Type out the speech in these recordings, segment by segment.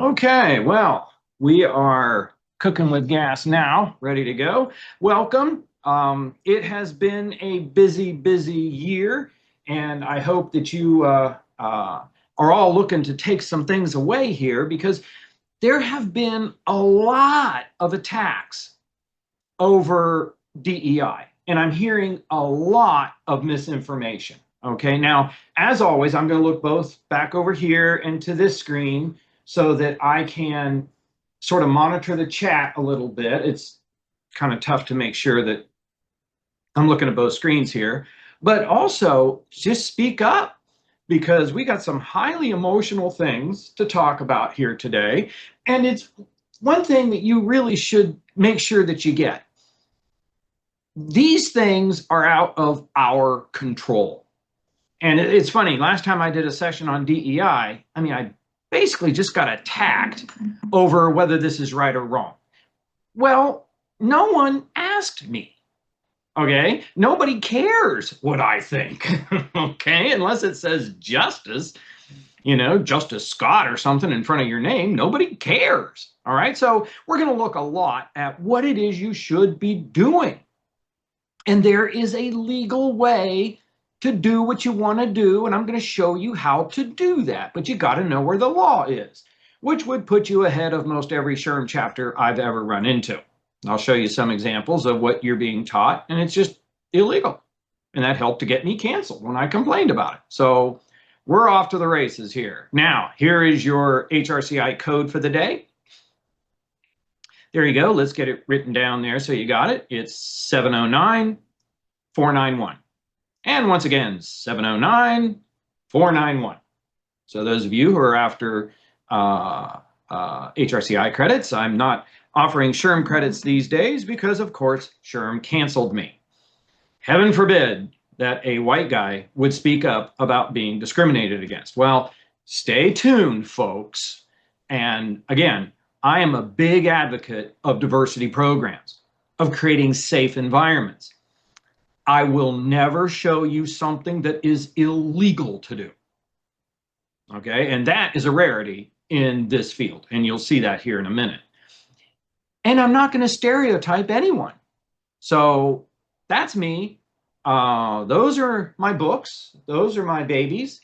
Okay, well, we are cooking with gas now, ready to go. Welcome. It has been a busy, busy year, and I hope that you are all looking to take some things away here because there have been a lot of attacks over DEI, and I'm hearing a lot of misinformation. Okay, now, as always, I'm going to look both back over here and to this screen so that I can sort of monitor the chat a little bit. It's kind of tough to make sure that I'm looking at both screens here, but also just speak up because we got some highly emotional things to talk about here today. And it's one thing that you really should make sure that you get. These things are out of our control. And it's funny, last time I did a session on DEI, I basically just got attacked over whether this is right or wrong. Well, no one asked me. Okay, nobody cares what I think. Okay, unless it says Justice, Justice Scott or something in front of your name, nobody cares. All right, so we're going to look a lot at what it is you should be doing. And there is a legal way to do what you want to do, and I'm going to show you how to do that. But you got to know where the law is, which would put you ahead of most every SHRM chapter I've ever run into. I'll show you some examples of what you're being taught, and it's just illegal. And that helped to get me canceled when I complained about it. So we're off to the races here. Now, here is your HRCI code for the day. There you go. Let's get it written down there so you got it. It's 709491. And once again, 709491. So those of you who are after HRCI credits, I'm not offering SHRM credits these days because, of course, SHRM canceled me. Heaven forbid that a white guy would speak up about being discriminated against. Well, stay tuned, folks. And again, I am a big advocate of diversity programs, of creating safe environments. I will never show you something that is illegal to do. Okay, and that is a rarity in this field, and you'll see that here in a minute. And I'm not going to stereotype anyone. So that's me. Those are my books. Those are my babies.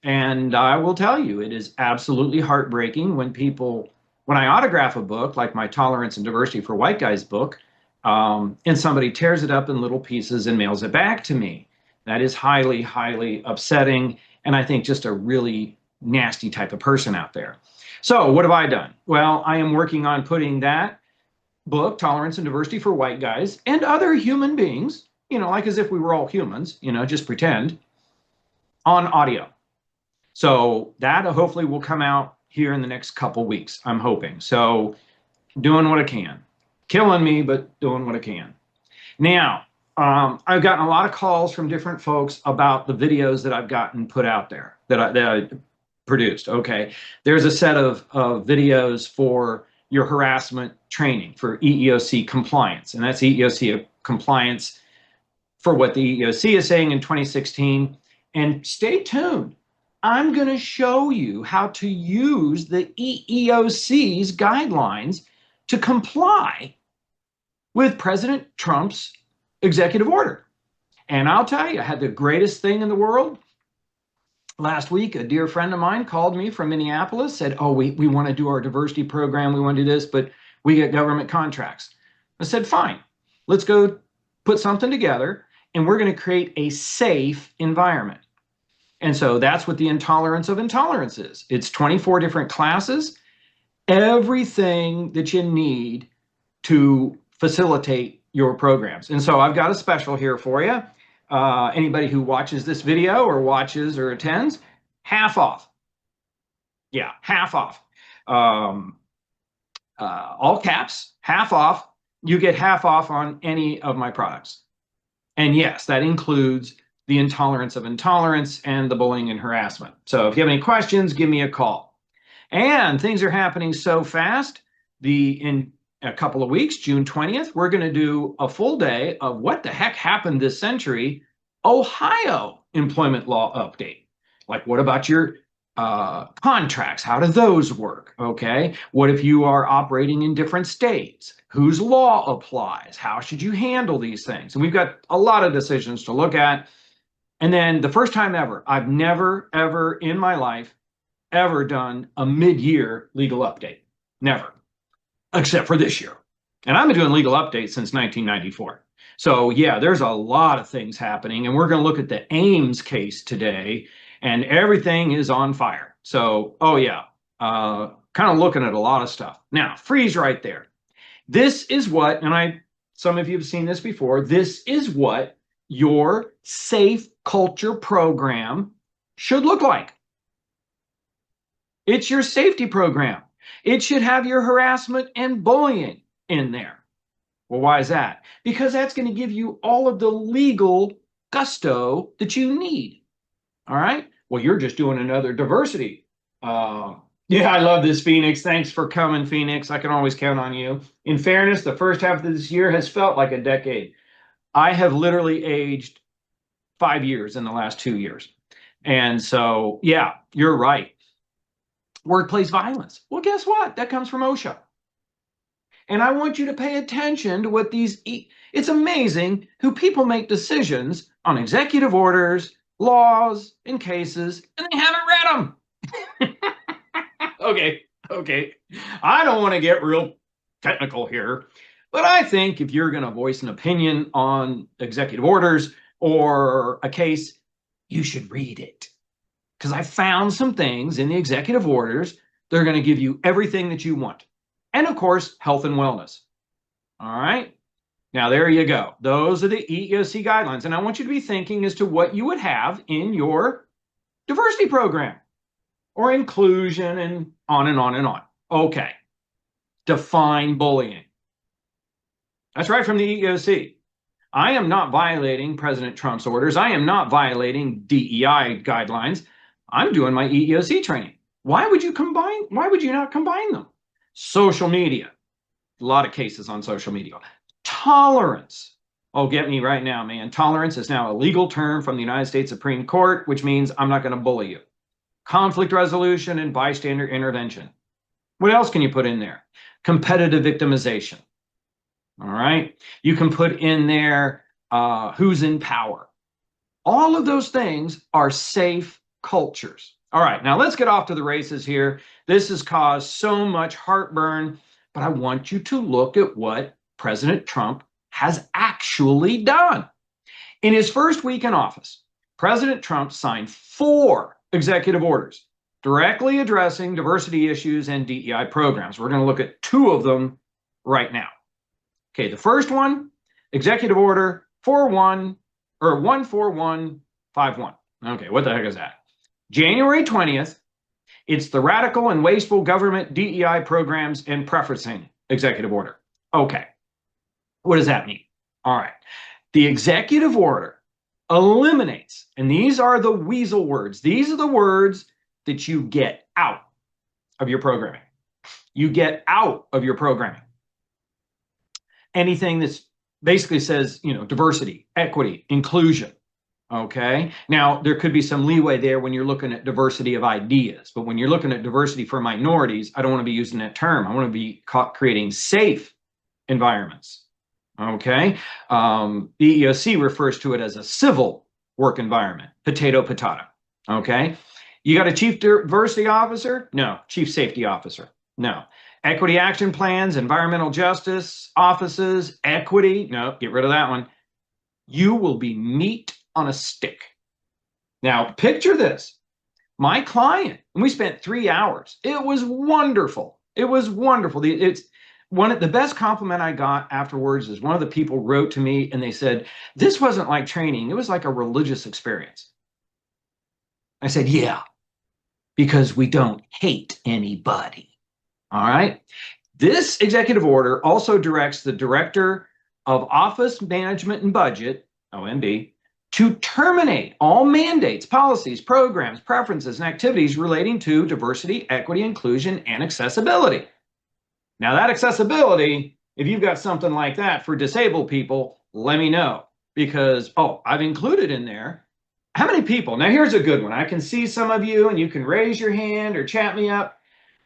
And I will tell you, it is absolutely heartbreaking when I autograph a book like my Tolerance and Diversity for White Guys book, and somebody tears it up in little pieces and mails it back to me. That is highly, highly upsetting, and I think just a really nasty type of person out there. So what have I done? Well, I am working on putting that book, Tolerance and Diversity for White Guys, and other human beings, like as if we were all humans, just pretend, on audio. So that hopefully will come out here in the next couple weeks, I'm hoping. So doing what I can. Killing me, but doing what I can. Now, I've gotten a lot of calls from different folks about the videos that I've gotten put out there, that I produced. Okay, there's a set of videos for your harassment training for EEOC compliance, and that's EEOC compliance for what the EEOC is saying in 2016. And stay tuned. I'm going to show you how to use the EEOC's guidelines to comply with President Trump's executive order. And I'll tell you, I had the greatest thing in the world. Last week, a dear friend of mine called me from Minneapolis, said, oh, we want to do our diversity program, we want to do this, but we get government contracts. I said, fine, let's go put something together, and we're going to create a safe environment. And so that's what the Intolerance of Intolerance is. It's 24 different classes, everything that you need to facilitate your programs. And so I've got a special here for you. Anybody who watches this video or watches or attends, half off. Yeah, half off. All caps, half off. You get half off on any of my products. And yes, that includes the Intolerance of Intolerance and the bullying and harassment. So if you have any questions, give me a call. And things are happening so fast. In a couple of weeks, June 20th, we're going to do a full day of what the heck happened this century, Ohio employment law update. Like, what about your Contracts, how do those work? Okay. What if you are operating in different states? Whose law applies? How should you handle these things? And we've got a lot of decisions to look at. And then the first time ever, I've never, ever in my life ever done a mid-year legal update. Never, except for this year. And I've been doing legal updates since 1994. So yeah, there's a lot of things happening, and we're going to look at the Ames case today, and everything is on fire. So, oh yeah, kind of looking at a lot of stuff. Now, freeze right there. This is what, and some of you have seen this before, this is what your safe culture program should look like. It's your safety program. It should have your harassment and bullying in there. Well, why is that? Because that's going to give you all of the legal gusto that you need. All right. Well, you're just doing another diversity. Yeah, I love this, Phoenix. Thanks for coming, Phoenix. I can always count on you. In fairness, the first half of this year has felt like a decade. I have literally aged 5 years in the last 2 years. And so, yeah, you're right. Workplace violence. Well, guess what? That comes from OSHA. And I want you to pay attention to what it's amazing who people make decisions on executive orders, laws, and cases, and they haven't read them. Okay. I don't want to get real technical here, but I think if you're going to voice an opinion on executive orders or a case, you should read it. Because I found some things in the executive orders that are going to give you everything that you want. And of course, health and wellness. All right. Now, there you go. Those are the EEOC guidelines. And I want you to be thinking as to what you would have in your diversity program or inclusion and on and on and on. Okay. Define bullying. That's right from the EEOC. I am not violating President Trump's orders. I am not violating DEI guidelines. I'm doing my EEOC training. Why would you not combine them? Social media. A lot of cases on social media. Tolerance. Oh, get me right now, man. Tolerance is now a legal term from the United States Supreme Court, which means I'm not going to bully you. Conflict resolution and bystander intervention. What else can you put in there? Competitive victimization. All right. You can put in there who's in power. All of those things are safe cultures. All right. Now let's get off to the races here. This has caused so much heartburn, but I want you to look at what President Trump has actually done. In his first week in office, President Trump signed 4 executive orders directly addressing diversity issues and DEI programs. We're going to look at 2 of them right now. Okay, the first one, Executive Order 14151. Okay, what the heck is that? January 20th, it's the Radical and Wasteful Government DEI Programs and Preferencing Executive Order. Okay, what does that mean? All right, the executive order eliminates, and these are the weasel words. These are the words that you get out of your programming. You get out of your programming. Anything that's basically says, diversity, equity, inclusion. Okay. Now, there could be some leeway there when you're looking at diversity of ideas, but when you're looking at diversity for minorities, I don't want to be using that term. I want to be creating safe environments. Okay. The EEOC refers to it as a civil work environment, potato. Okay. You got a chief diversity officer? No. Chief safety officer? No. Equity action plans, environmental justice offices, equity? No, get rid of that one. You will be meat on a stick. Now, picture this. My client, and we spent 3 hours. It was wonderful. It was wonderful. It's one of the best compliment I got afterwards is one of the people wrote to me and they said, this wasn't like training. It was like a religious experience. I said, yeah, because we don't hate anybody. All right. This executive order also directs the Director of Office Management and Budget, OMB, to terminate all mandates, policies, programs, preferences, and activities relating to diversity, equity, inclusion, and accessibility. Now, that accessibility, if you've got something like that for disabled people, let me know because, I've included in there How many people, now here's a good one. I can see some of you and you can raise your hand or chat me up.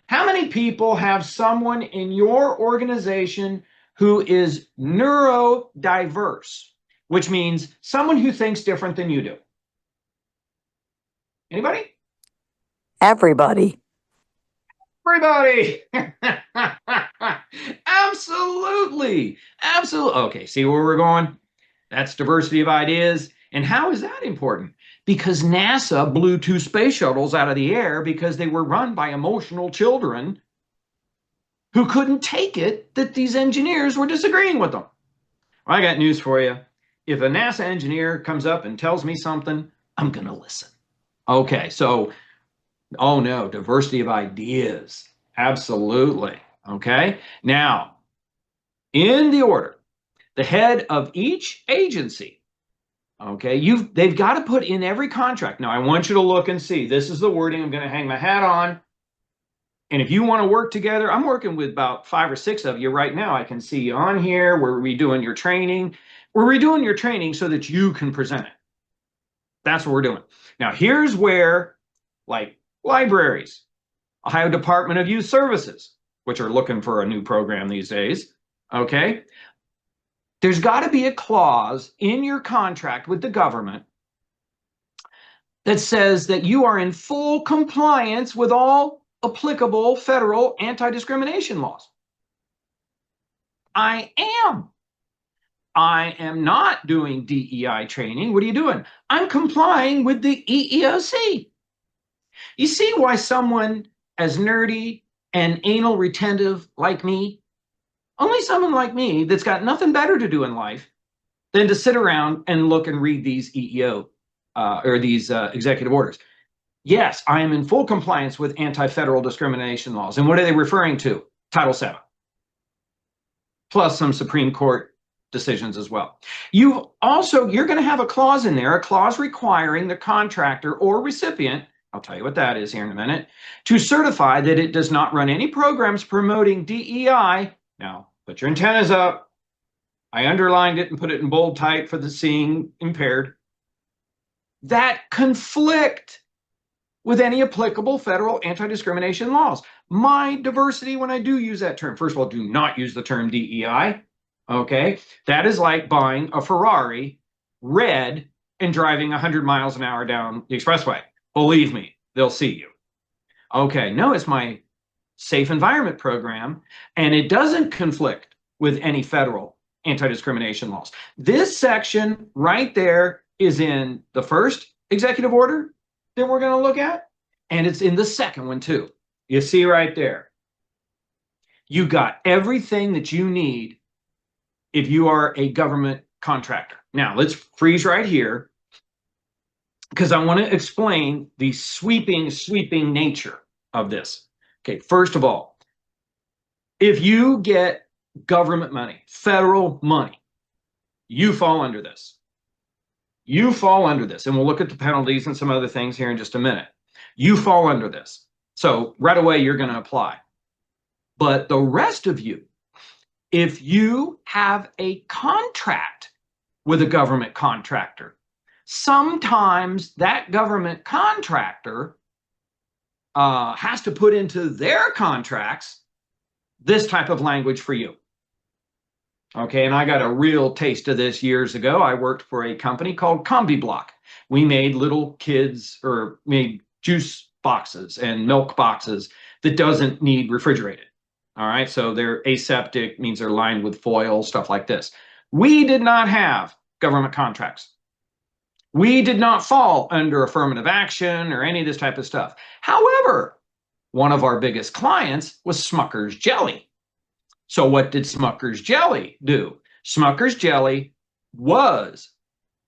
How many people have someone in your organization who is neurodiverse, which means someone who thinks different than you do? Anybody? Everybody. Everybody. Absolutely. Absolutely. Okay, see where we're going? That's diversity of ideas. And how is that important? Because NASA blew 2 space shuttles out of the air because they were run by emotional children who couldn't take it that these engineers were disagreeing with them. Well, I got news for you. If a NASA engineer comes up and tells me something, I'm going to listen. Okay, so, oh no, diversity of ideas. Absolutely. Okay, now, in the order, the head of each agency, okay, they've got to put in every contract. Now, I want you to look and see. This is the wording. I'm going to hang my hat on. And if you want to work together, I'm working with about 5 or 6 of you right now. I can see you on here. We're redoing your training. We're redoing your training so that you can present it. That's what we're doing. Now, here's where, like libraries, Ohio Department of Youth Services, which are looking for a new program these days, okay? There's got to be a clause in your contract with the government that says that you are in full compliance with all applicable federal anti-discrimination laws. I am not doing DEI training. What are you doing? I'm complying with the EEOC. You see why someone as nerdy and anal retentive like me, only someone like me that's got nothing better to do in life than to sit around and look and read these EEO or these executive orders. Yes, I am in full compliance with anti-federal discrimination laws. And what are they referring to? Title VII, plus some Supreme Court decisions as well. You're going to have a clause in there, a clause requiring the contractor or recipient, I'll tell you what that is here in a minute, to certify that it does not run any programs promoting DEI. Now, put your antennas up. I underlined it and put it in bold type for the seeing impaired. That conflict with any applicable federal anti-discrimination laws. My diversity, when I do use that term, first of all, do not use the term DEI, okay? That is like buying a Ferrari red and driving 100 miles an hour down the expressway. Believe me, they'll see you. Okay, no, it's my safe environment program, and it doesn't conflict with any federal anti-discrimination laws. This section right there is in the first executive order that we're going to look at, and it's in the second one too. You see right there. You got everything that you need if you are a government contractor. Now, let's freeze right here because I want to explain the sweeping nature of this. Okay, first of all, if you get government money, federal money, you fall under this. You fall under this, and we'll look at the penalties and some other things here in just a minute. You fall under this. So right away, you're going to apply. But the rest of you, if you have a contract with a government contractor, sometimes that government contractor has to put into their contracts this type of language for you. Okay, and I got a real taste of this years ago. I worked for a company called CombiBlock. We made little kids, or made juice boxes and milk boxes that doesn't need refrigerated. All right, so they're aseptic, means they're lined with foil, stuff like this. We did not have government contracts. We did not fall under affirmative action or any of this type of stuff. However, one of our biggest clients was Smucker's Jelly. So what did Smucker's Jelly do? Smucker's Jelly was,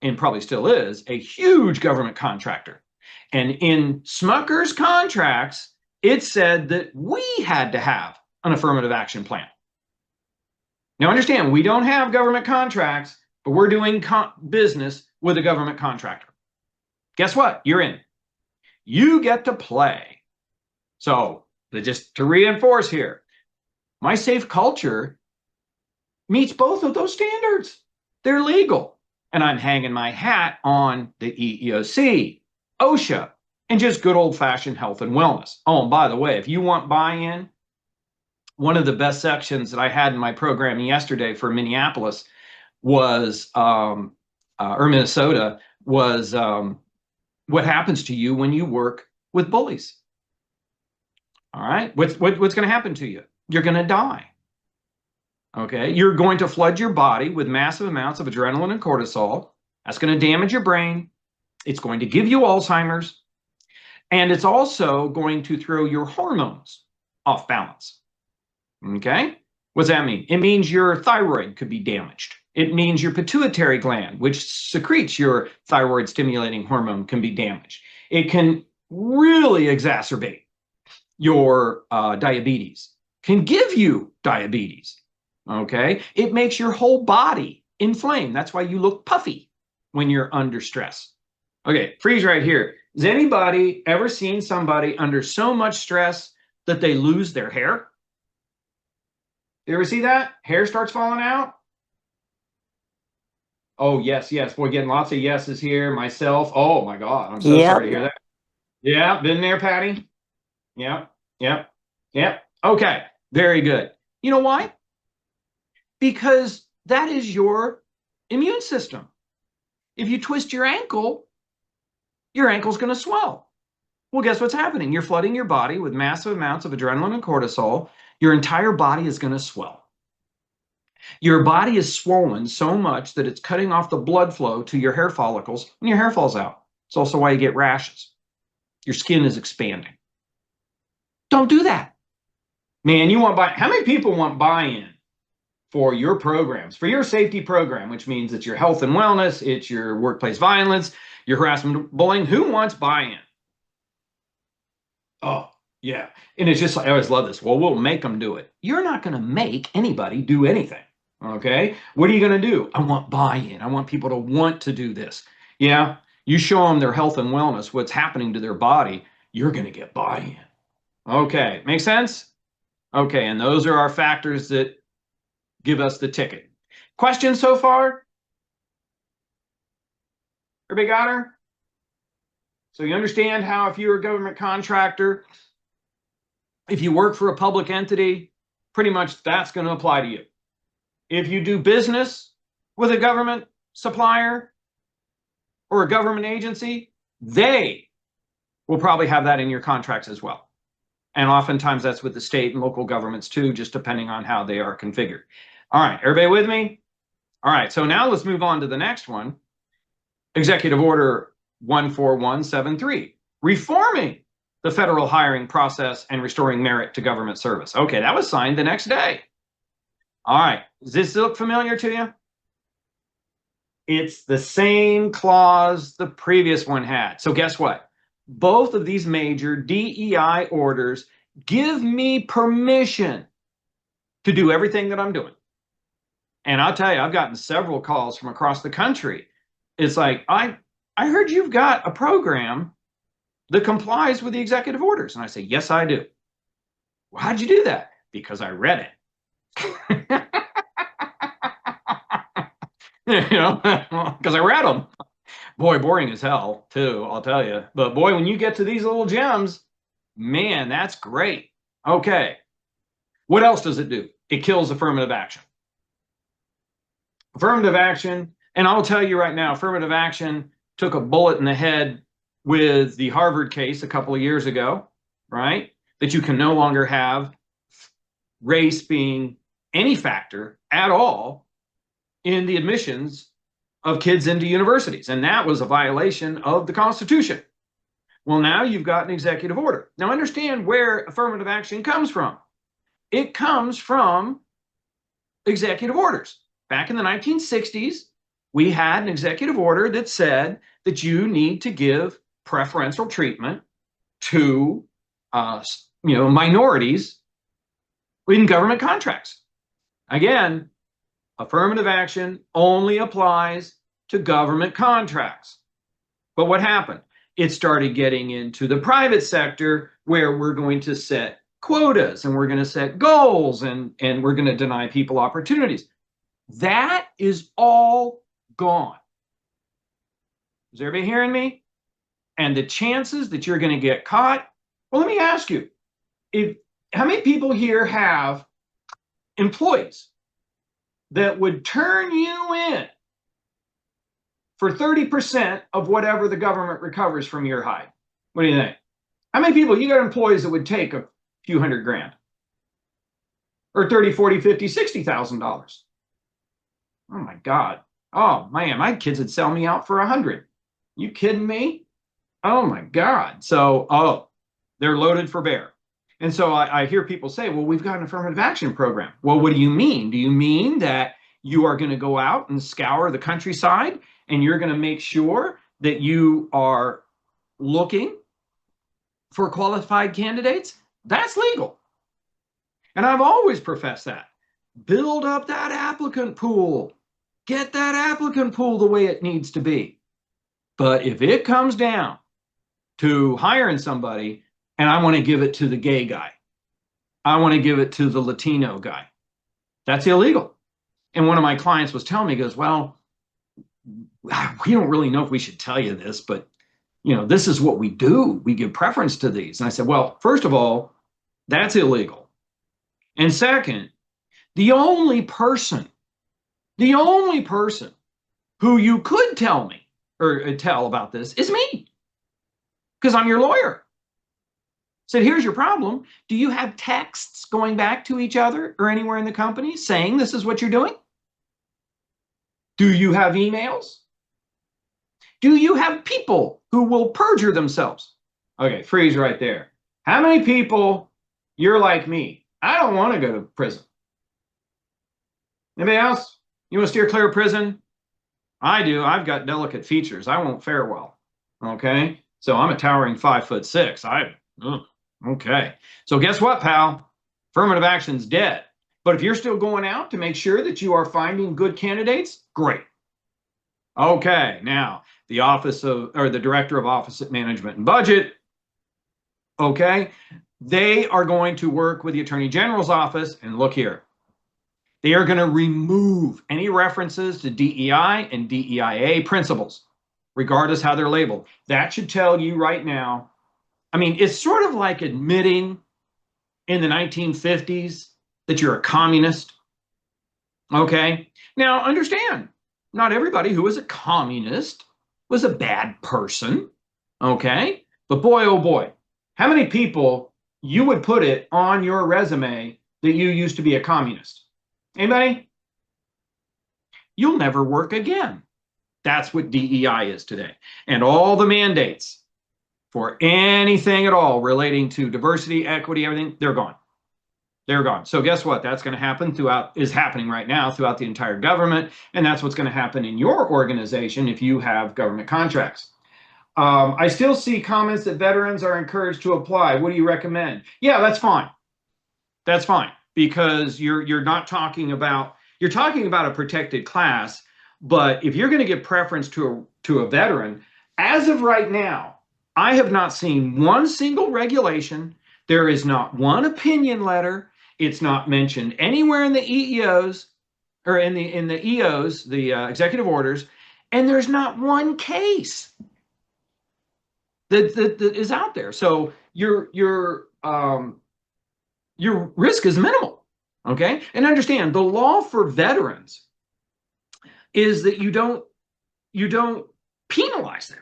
and probably still is, a huge government contractor. And in Smucker's contracts, it said that we had to have an affirmative action plan. Now understand, we don't have government contracts, but we're doing business with a government contractor. Guess what? You're in. You get to play. So just to reinforce here, my safe culture meets both of those standards. They're legal. And I'm hanging my hat on the EEOC, OSHA, and just good old-fashioned health and wellness. Oh, and by the way, if you want buy-in, one of the best sections that I had in my program yesterday for Minneapolis was, or Minnesota, was what happens to you when you work with bullies. All right, what's going to happen to you? You're going to die. Okay, you're going to flood your body with massive amounts of adrenaline and cortisol. That's going to damage your brain. It's going to give you Alzheimer's. And it's also going to throw your hormones off balance. Okay, what's that mean? It means your thyroid could be damaged. It means your pituitary gland, which secretes your thyroid stimulating hormone, can be damaged. It can really exacerbate your diabetes, can give you diabetes. Okay, it makes your whole body inflamed. That's why you look puffy when you're under stress. Okay, freeze right here. Has anybody ever seen somebody under so much stress that they lose their hair? You ever see that? Hair starts falling out? Oh, yes, yes. We're getting lots of yeses here. Myself. Oh, my God. I'm so sorry to hear that. Yeah, been there, Patty? Yep, yep, yep. Okay, very good. You know why? Because that is your immune system. If you twist your ankle's going to swell. Well, guess what's happening? You're flooding your body with massive amounts of adrenaline and cortisol. Your entire body is going to swell. Your body is swollen so much that it's cutting off the blood flow to your hair follicles, and your hair falls out. It's also why you get rashes. Your skin is expanding. Don't do that. Man, you want how many people want buy-in for your programs, for your safety program, which means it's your health and wellness, it's your workplace violence, your harassment, bullying? Who wants buy-in? Oh, yeah. And it's just, I always love this. Well, we'll make them do it. You're not going to make anybody do anything. Okay. What are you going to do? I want buy-in. I want people to want to do this. Yeah. You show them their health and wellness, what's happening to their body, you're going to get buy-in. Okay. Make sense? Okay. And those are our factors that give us the ticket. Questions so far? Everybody got her? So you understand how if you're a government contractor, if you work for a public entity, pretty much that's going to apply to you. If you do business with a government supplier or a government agency, they will probably have that in your contracts as well. And oftentimes that's with the state and local governments too, just depending on how they are configured. All right, everybody with me? All right, so now let's move on to the next one. Executive Order 14173, reforming the federal hiring process and restoring merit to government service. Okay, that was signed the next day. All right, does this look familiar to you? It's the same clause the previous one had. So guess what? Both of these major DEI orders give me permission to do everything that I'm doing. And I'll tell you, I've gotten several calls from across the country. It's like, I heard you've got a program that complies with the executive orders. And I say, yes, I do. Well, how'd you do that? Because I read it. You know, because I read them. Boy, boring as hell, too, I'll tell you. But boy, when you get to these little gems, man, that's great. Okay. What else does it do? It kills affirmative action. Affirmative action, and I'll tell you right now, affirmative action took a bullet in the head with the Harvard case a couple of years ago, right? That you can no longer have race being any factor at all in the admissions of kids into universities. And that was a violation of the Constitution. Well, now you've got an executive order. Now understand where affirmative action comes from. It comes from executive orders. Back in the 1960s, we had an executive order that said that you need to give preferential treatment to minorities in government contracts. Again, affirmative action only applies to government contracts. But what happened? It started getting into the private sector where we're going to set quotas and we're going to set goals and we're going to deny people opportunities. That is all gone. Is everybody hearing me? And the chances that you're going to get caught, well, let me ask you, how many people here have employees that would turn you in for 30% of whatever the government recovers from your hide? What do you think? How many people, you got employees that would take a few hundred grand? Or 30, 40, 50, $60,000. Oh my God. Oh man, my kids would sell me out for 100. You kidding me? Oh my God. So, they're loaded for bear. And so I hear people say, well, we've got an affirmative action program. Well, what do you mean? Do you mean that you are going to go out and scour the countryside and you're going to make sure that you are looking for qualified candidates? That's legal. And I've always professed that. Build up that applicant pool. Get that applicant pool the way it needs to be. But if it comes down to hiring somebody and I want to give it to the gay guy, I want to give it to the Latino guy, that's illegal. And one of my clients was telling me, he goes, well, we don't really know if we should tell you this, but this is what we do. We give preference to these. And I said, well, first of all, that's illegal. And second, the only person who you could tell me or tell about this is me, because I'm your lawyer. Said, here's your problem. Do you have texts going back to each other or anywhere in the company saying this is what you're doing? Do you have emails? Do you have people who will perjure themselves? Okay, freeze right there. How many people, you're like me? I don't want to go to prison. Anybody else? You want to steer clear of prison? I do. I've got delicate features. I won't fare well. Okay? So I'm a towering 5'6". Okay. So guess what, pal? Affirmative action's dead. But if you're still going out to make sure that you are finding good candidates, great. Okay. Now, the Director of Office Management and Budget, okay, they are going to work with the Attorney General's office, and look here. They are going to remove any references to DEI and DEIA principles, regardless how they're labeled. That should tell you right now. I mean, it's sort of like admitting in the 1950s that you're a communist. Okay. Now, understand, not everybody who was a communist was a bad person. Okay. But boy, oh boy, how many people you would put it on your resume that you used to be a communist? Anybody? You'll never work again. That's what DEI is today. And all the mandates for anything at all relating to diversity, equity, everything, they're gone. They're gone. So guess what? That's going to happen is happening right now throughout the entire government. And that's what's going to happen in your organization if you have government contracts. I still see comments that veterans are encouraged to apply. What do you recommend? Yeah, that's fine. That's fine, because you're talking about a protected class. But if you're going to give preference to a veteran, as of right now, I have not seen one single regulation. There is not one opinion letter. It's not mentioned anywhere in the EEOs or in the EOs, the executive orders, and there's not one case that is out there. So your risk is minimal. Okay, and understand the law for veterans is that you don't penalize them.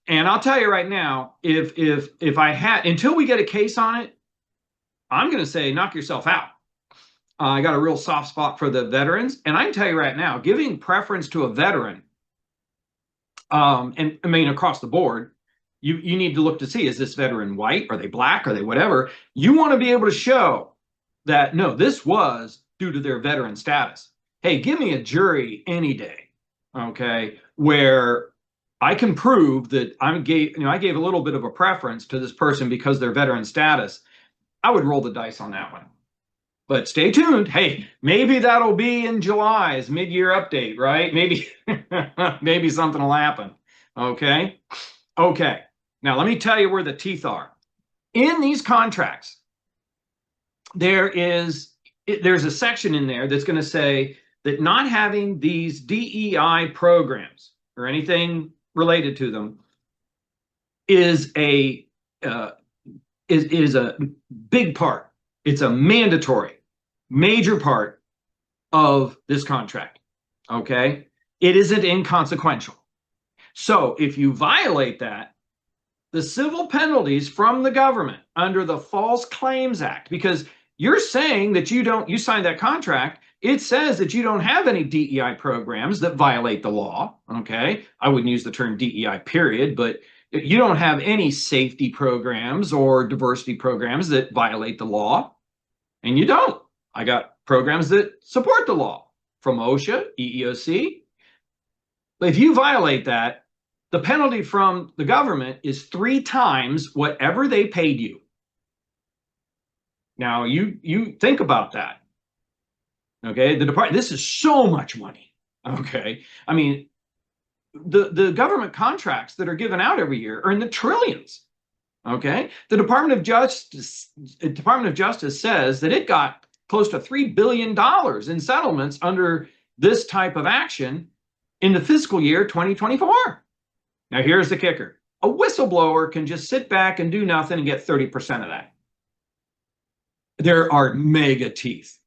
And I'll tell you right now, if I had, until we get a case on it, I'm going to say knock yourself out. I got a real soft spot for the veterans, and I can tell you right now, giving preference to a veteran, and I mean across the board, you need to look to see, is this veteran white? Are they black? Are they whatever? You want to be able to show that, no, this was due to their veteran status. Hey, give me a jury any day, okay, where I can prove that I gave a little bit of a preference to this person because their veteran status. I would roll the dice on that one. But stay tuned. Hey, maybe that'll be in July's mid-year update, right? Maybe something will happen. Okay. Okay. Now let me tell you where the teeth are. In these contracts, there's a section in there that's going to say that not having these DEI programs or anything related to them is a big part. It's a mandatory, major part of this contract. Okay, it isn't inconsequential. So if you violate that, the civil penalties from the government under the False Claims Act, because you're saying that you signed that contract, it says that you don't have any DEI programs that violate the law. Okay, I wouldn't use the term DEI period, but you don't have any safety programs or diversity programs that violate the law, and you don't. I got programs that support the law from OSHA, EEOC. But if you violate that, the penalty from the government is 3 times whatever they paid you. Now you think about that. Okay, this is so much money. Okay, I mean, the government contracts that are given out every year are in the trillions. Okay, the Department of Justice says that it got close to $3 billion in settlements under this type of action in the fiscal year 2024. Now here's the kicker. A whistleblower can just sit back and do nothing and get 30% of that. There are mega teeth.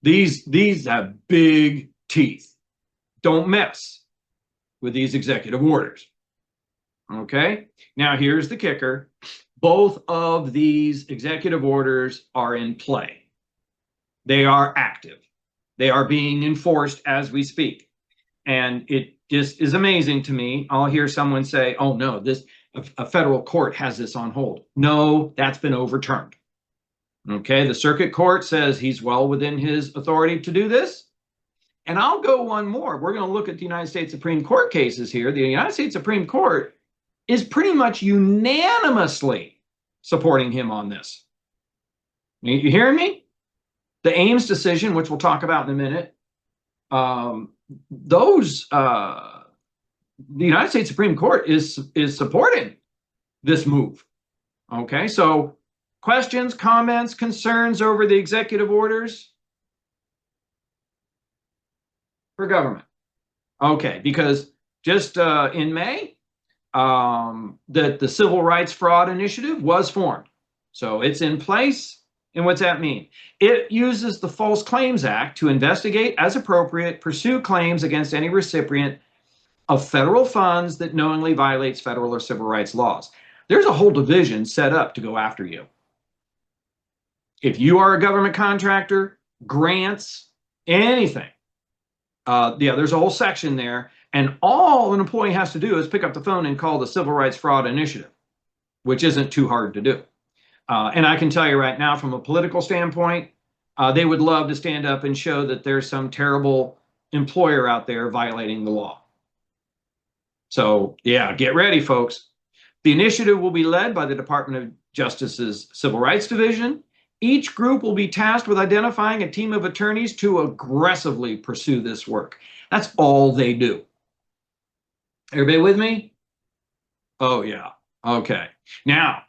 These have big teeth. Don't mess with these executive orders. Okay? Now here's the kicker. Both of these executive orders are in play. They are active. They are being enforced as we speak. And it just is amazing to me. I'll hear someone say, oh no, a federal court has this on hold. No, that's been overturned. Okay, the circuit court says he's well within his authority to do this. And I'll go one more. We're going to look at the United States Supreme Court cases here. The United States Supreme Court is pretty much unanimously supporting him on this. You hearing me? The Ames decision, which we'll talk about in a minute, the United States Supreme Court is supporting this move. Okay, so questions, comments, concerns over the executive orders for government? Okay, because just in May, that the Civil Rights Fraud Initiative was formed. So it's in place. And what's that mean? It uses the False Claims Act to investigate as appropriate, pursue claims against any recipient of federal funds that knowingly violates federal or civil rights laws. There's a whole division set up to go after you. If you are a government contractor, grants, anything, there's a whole section there. And all an employee has to do is pick up the phone and call the Civil Rights Fraud Initiative, which isn't too hard to do. And I can tell you right now, from a political standpoint, they would love to stand up and show that there's some terrible employer out there violating the law. So, yeah, get ready, folks. The initiative will be led by the Department of Justice's Civil Rights Division. Each group will be tasked with identifying a team of attorneys to aggressively pursue this work. That's all they do. Everybody with me? Oh, yeah. Okay. Now,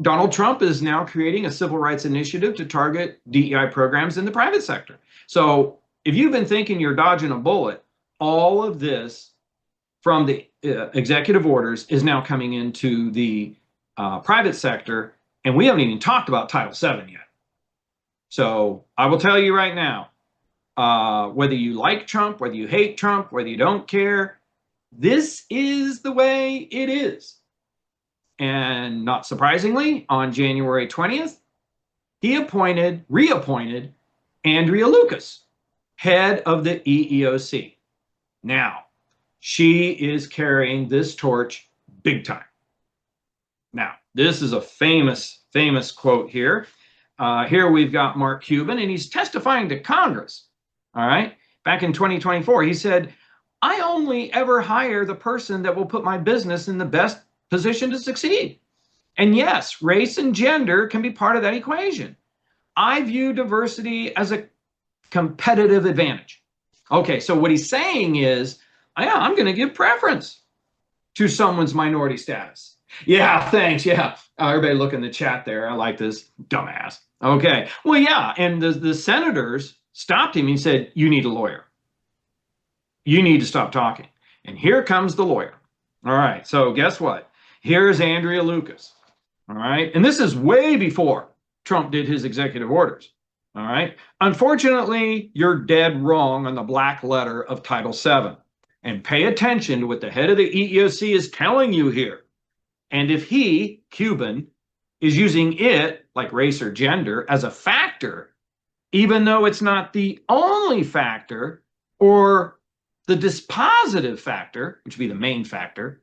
Donald Trump is now creating a civil rights initiative to target DEI programs in the private sector. So if you've been thinking you're dodging a bullet, all of this from the executive orders is now coming into the private sector, and we haven't even talked about Title VII yet. So I will tell you right now, whether you like Trump, whether you hate Trump, whether you don't care, this is the way it is. And not surprisingly, on January 20th, he reappointed Andrea Lucas, head of the EEOC. Now, she is carrying this torch big time. Now, this is a famous quote here. Here we've got Mark Cuban, and he's testifying to Congress. All right. Back in 2024, he said, I only ever hire the person that will put my business in the best position to succeed. And yes, race and gender can be part of that equation. I view diversity as a competitive advantage. Okay, so what he's saying is, yeah, I'm going to give preference to someone's minority status. Yeah, thanks. Yeah. Everybody look in the chat there. I like this dumbass. Okay. Well, yeah. And the senators stopped him and said, you need a lawyer. You need to stop talking. And here comes the lawyer. All right, so guess what? Here's Andrea Lucas. All right, and this is way before Trump did his executive orders. All right, unfortunately, you're dead wrong on the black letter of Title VII. And pay attention to what the head of the EEOC is telling you here. And if he, Cuban, is using it, like race or gender, as a factor, even though it's not the only factor or the dispositive factor, which would be the main factor,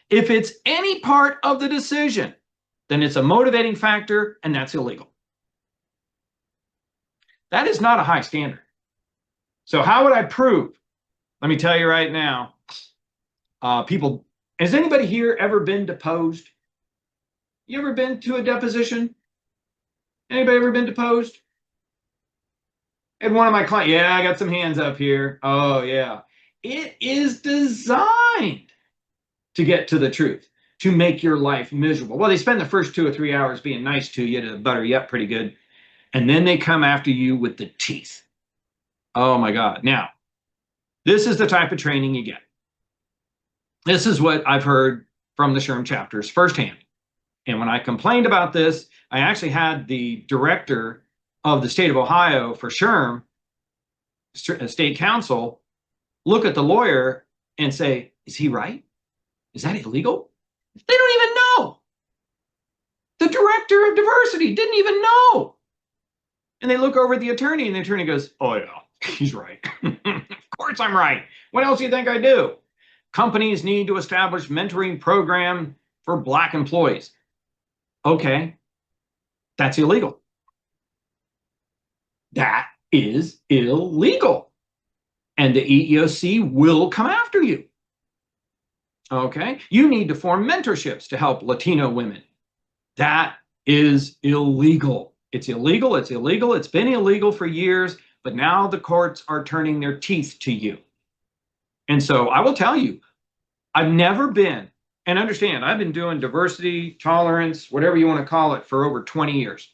if it's any part of the decision, then it's a motivating factor, and that's illegal. That is not a high standard. So how would I prove? Let me tell you right now, people, has anybody here ever been deposed? You ever been to a deposition? Anybody ever been deposed? And one of my clients, yeah, I got some hands up here. Oh, yeah. It is designed to get to the truth, to make your life miserable. Well, they spend the first 2 or 3 hours being nice to you to butter you up pretty good. And then they come after you with the teeth. Oh, my God. Now, this is the type of training you get. This is what I've heard from the SHRM chapters firsthand. And when I complained about this, I actually had the director of the state of Ohio for SHRM, state council, look at the lawyer and say, is he right? Is that illegal? They don't even know. The director of diversity didn't even know. And they look over at the attorney, and the attorney goes, oh, yeah, he's right. Of course I'm right. What else do you think I do? Companies need to establish mentoring program for Black employees. Okay, that's illegal. That is illegal. And the EEOC will come after you. Okay, you need to form mentorships to help Latino women. That is illegal. It's illegal. It's illegal. It's been illegal for years, but now the courts are turning their teeth to you. And so I will tell you, I've never been, and understand, I've been doing diversity, tolerance, whatever you want to call it, for over 20 years.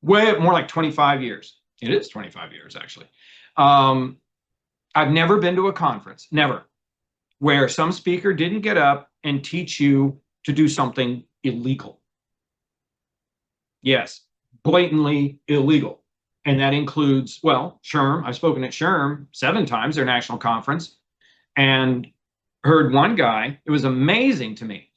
Way more like 25 years. It is 25 years, actually. I've never been to a conference, never, where some speaker didn't get up and teach you to do something illegal. Yes, blatantly illegal. And that includes, well, SHRM. I've spoken at SHRM 7 times, their national conference, and heard one guy, it was amazing to me.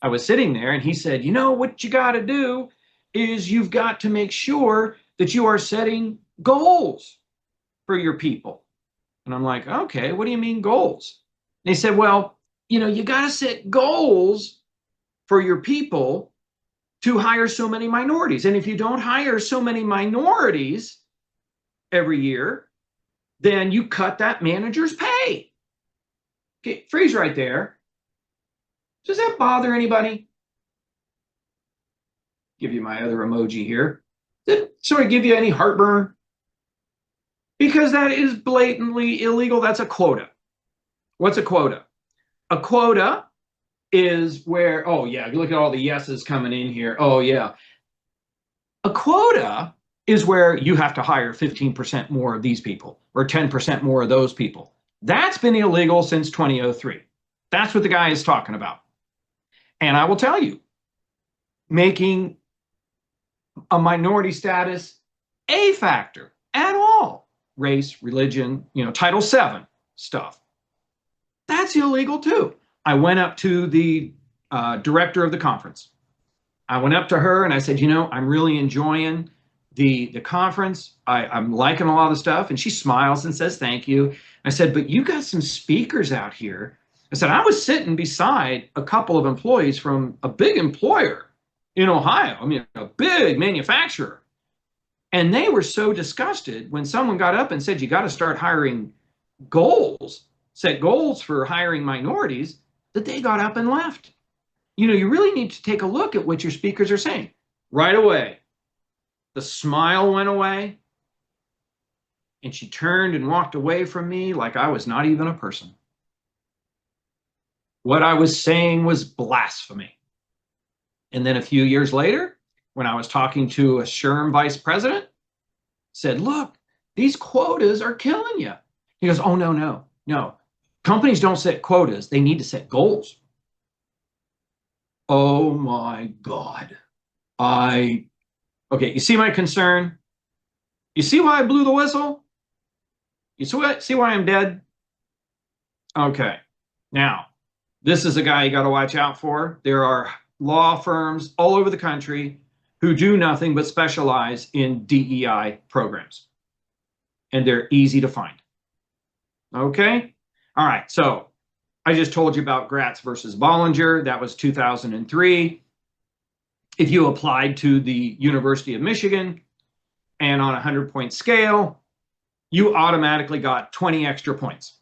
I was sitting there and he said, you know, what you got to do is you've got to make sure that you are setting goals for your people. And I'm like, okay, what do you mean goals? And they said, well, you know, you got to set goals for your people to hire so many minorities. And if you don't hire so many minorities every year, then you cut that manager's pay. Okay, freeze right there. Does that bother anybody? Give you my other emoji here. Does it sort of give you any heartburn? Because that is blatantly illegal. That's a quota. What's a quota? A quota is where, oh yeah, you look at all the yeses coming in here. Oh yeah. A quota is where you have to hire 15% more of these people or 10% more of those people. That's been illegal since 2003. That's what the guy is talking about. And I will tell you, making a minority status a factor at all, race, religion, you know, Title VII stuff, that's illegal too. I went up to the director of the conference. I went up to her and I said, you know, I'm really enjoying the conference. I'm liking a lot of the stuff. And she smiles and says, thank you. I said, but you got some speakers out here. I said, I was sitting beside a couple of employees from a big employer in Ohio. I mean, a big manufacturer. And they were so disgusted when someone got up and said, you got to start hiring goals, set goals for hiring minorities, that they got up and left. You know, you really need to take a look at what your speakers are saying. Right away, the smile went away, and she turned and walked away from me like I was not even a person. What I was saying was blasphemy. And then a few years later, when I was talking to a SHRM vice president, said, look, these quotas are killing you. He goes, oh, no. Companies don't set quotas. They need to set goals. Oh my God. Okay, you see my concern? You see why I blew the whistle? You see why I'm dead? Okay. Now, this is a guy you got to watch out for. There are law firms all over the country who do nothing but specialize in DEI programs, and they're easy to find. Okay? All right. So I just told you about Gratz versus Bollinger. That was 2003. If you applied to the University of Michigan and on a 100-point scale, you automatically got 20 extra points.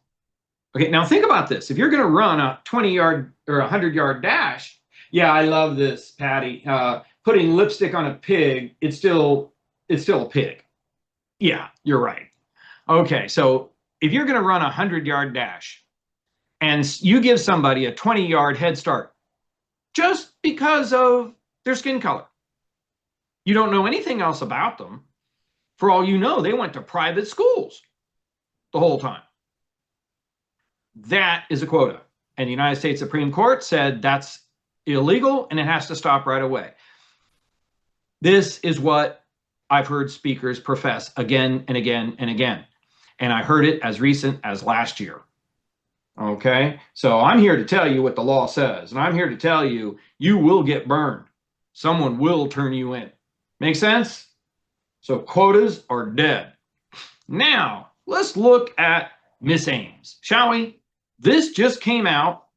Okay, now think about this. If you're going to run a 20-yard or 100-yard dash, yeah, I love this, Patty. Putting lipstick on a pig, it's still a pig. Yeah, you're right. Okay, so if you're going to run a 100-yard dash and you give somebody a 20-yard head start just because of their skin color, you don't know anything else about them. For all you know, they went to private schools the whole time. That is a quota. And the United States Supreme Court said that's illegal and it has to stop right away. This is what I've heard speakers profess again and again and again. And I heard it as recent as last year. Okay, so I'm here to tell you what the law says, and I'm here to tell you, you will get burned. Someone will turn you in. Make sense? So quotas are dead. Now, let's look at Miss Ames, shall we? This just came out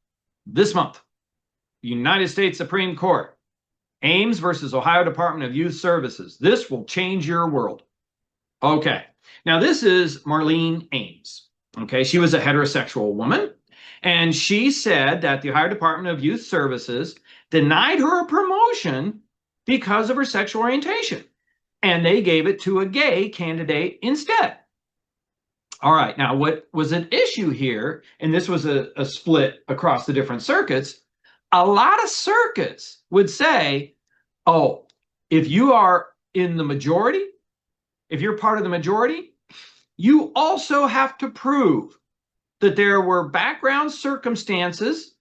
this month. United States Supreme Court. Ames versus Ohio Department of Youth Services. This will change your world. Okay, now this is Marlene Ames. Okay, she was a heterosexual woman, and she said that the Ohio Department of Youth Services denied her a promotion because of her sexual orientation, and they gave it to a gay candidate instead. All right, now what was an issue here, and this was a split across the different circuits, a lot of circuits would say, oh, if you are in the majority, if you're part of the majority, you also have to prove that there were background circumstances,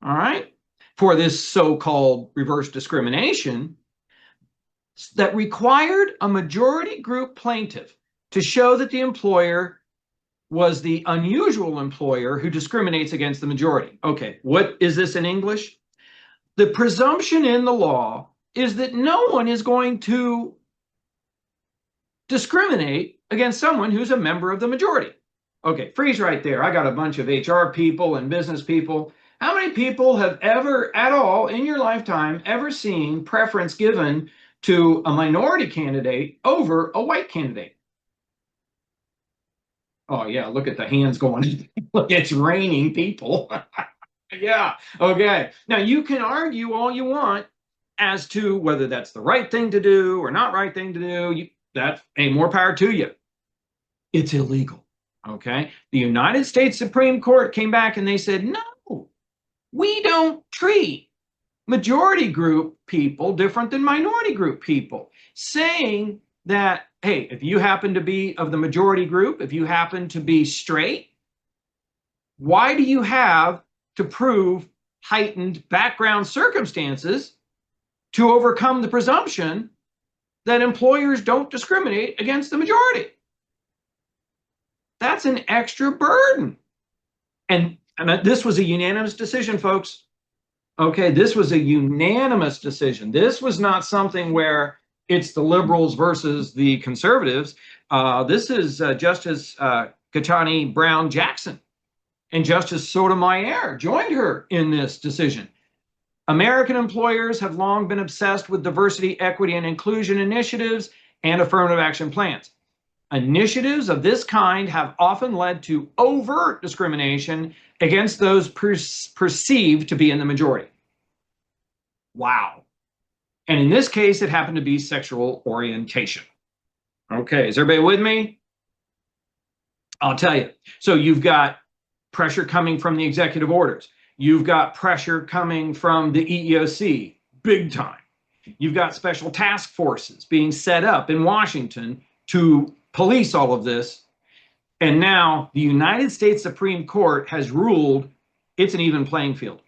all right, for this so-called reverse discrimination that required a majority group plaintiff to show that the employer was the unusual employer who discriminates against the majority. Okay, what is this in English? The presumption in the law is that no one is going to discriminate against someone who's a member of the majority. Okay, freeze right there. I got a bunch of HR people and business people. How many people have ever at all in your lifetime ever seen preference given to a minority candidate over a white candidate? Oh yeah, look at the hands going. Look, it's raining people. Yeah, okay. Now you can argue all you want as to whether that's the right thing to do or not right thing to do. That's more power to you. It's illegal, okay? The United States Supreme Court came back and they said, no, we don't treat majority group people different than minority group people, saying that, hey, if you happen to be of the majority group, if you happen to be straight, why do you have to prove heightened background circumstances to overcome the presumption that employers don't discriminate against the majority? That's an extra burden. And this was a unanimous decision, folks. Okay, this was a unanimous decision. This was not something where it's the liberals versus the conservatives. This is Justice Ketanji Brown Jackson and Justice Sotomayor joined her in this decision. American employers have long been obsessed with diversity, equity, and inclusion initiatives and affirmative action plans. Initiatives of this kind have often led to overt discrimination against those perceived to be in the majority. Wow. And in this case, it happened to be sexual orientation. Okay, is everybody with me? I'll tell you. So you've got pressure coming from the executive orders. You've got pressure coming from the EEOC, big time. You've got special task forces being set up in Washington to police all of this. And now the United States Supreme Court has ruled it's an even playing field.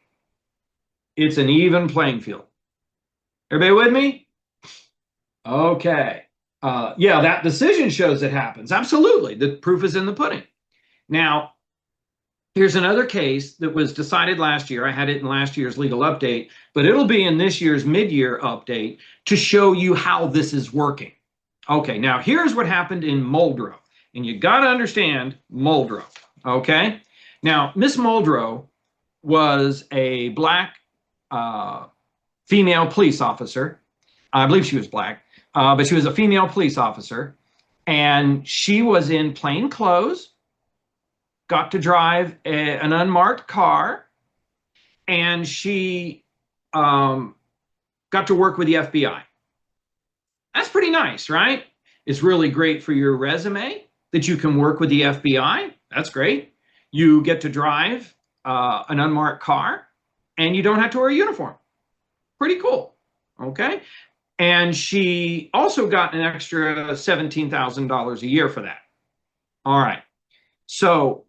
It's an even playing field. Everybody with me? Okay. Yeah, that decision shows it happens. Absolutely. The proof is in the pudding. Now, here's another case that was decided last year. I had it in last year's legal update, but it'll be in this year's mid-year update to show you how this is working. Okay, now here's what happened in Muldrow. And you got to understand Muldrow, okay? Now, Miss Muldrow was a black female police officer. I believe she was black, but she was a female police officer. And she was in plain clothes, got to drive an unmarked car, and she got to work with the FBI. That's pretty nice, right? It's really great for your resume that you can work with the FBI. That's great. You get to drive an unmarked car, and you don't have to wear a uniform. Pretty cool, okay? And she also got an extra $17,000 a year for that. All right, so